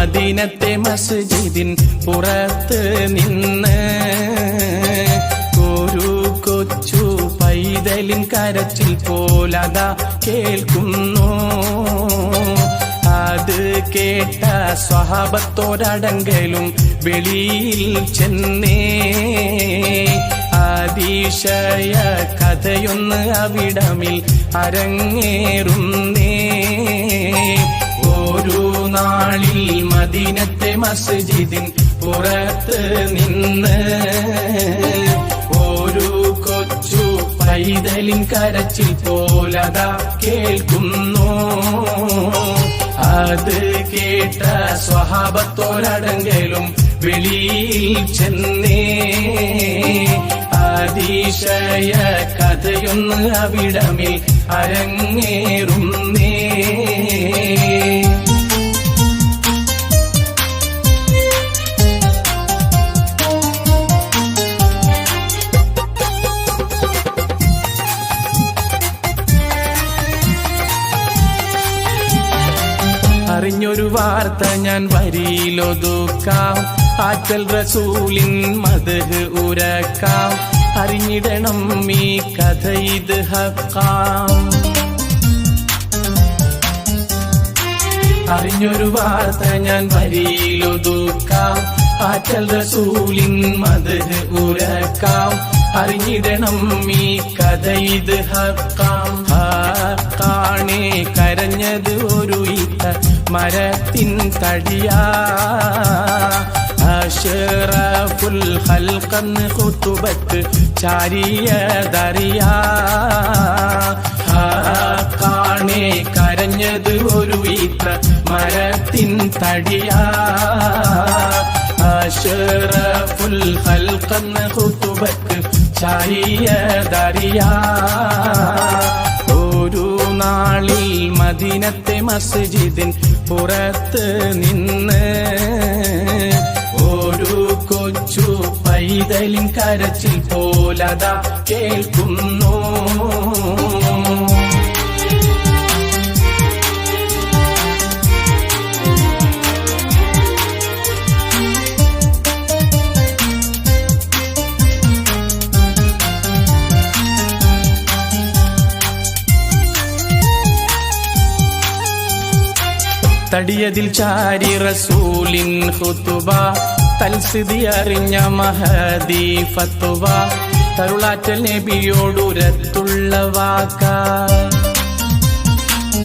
മദീനത്തെ മസ്ജിദിൻ പുറത്ത് നിന്ന് ഒരു കൊച്ചു പൈതലിൻ കരച്ചിൽ പോലതാ കേൾക്കുന്നു. അത് കേട്ട സ്വഹാബത്തോരടങ്കലും വെളിയിൽ ചെന്നേ അതിശയ കഥയൊന്ന് അവിടമിൽ അരങ്ങേറുന്നേ. ഒരു നാളിൽ മദീനത്തെ മസ്ജിദിൻ പുറത്ത് നിന്ന് ഒരു കൊച്ചു പൈതലിൻ കരച്ചിൽ പോലതാ കേൾക്കുന്നു. അത് കേട്ട സ്വഹാബത്തോരടങ്കലും വെളിയിൽ ചെന്നേ അതിശയ കഥയൊന്ന് അവിടമിൽ അരങ്ങേറുന്നേ. അറിഞ്ഞൊരു വാർത്ത ഞാൻ വരിയിലൊതുക്കാം, ആറ്റൽ റസൂലിൻ മദ്ഹ് ഉരക്കാം. അറിഞ്ഞിടണം ഈ കഥ ഇത് ഹക്കാം. അറിഞ്ഞൊരു വാർത്ത ഞാൻ വരിയിലൊതുക്കാം, ആറ്റൽ റസൂലിൻ മദ്ഹ് ഉരക്കാം. അറിഞ്ഞിടണം ഈ കഥ ഇത് ഹക്കാം. ഹക്കാണേ കരഞ്ഞത് ഒരു ഈത്ത മരത്തിൻ തടിയാ. അഷ്റഫുൽ ഖൽഖന്ന് ഖുതുബത്ത് ചാരിയതറിയാ. ഹക്കാണേ കരഞ്ഞത് ഒരു ഈത്ത മരത്തിൻ തടിയാ. അഷ്റഫുൽ ഖൽഖന്ന് ഖുതുബത്ത് ചാരിയതറിയാ. ഒരു നാളിൽ മദീനത്തെ മസ്ജിദിൻ പുറത്ത് നിന്ന് ഒരു കൊച്ചു പൈതലിൻ കരച്ചിൽ പോലതാ കേൾക്കുന്നു. തടിയതിൽ ചാരി റസൂലിൻ ഖുതുബ, തൽസിദി അറിഞ്ഞ മഹദി ഫത്വ. തരുളാറ്റൽ നബിയോടുരത്തുള്ള വാക്ക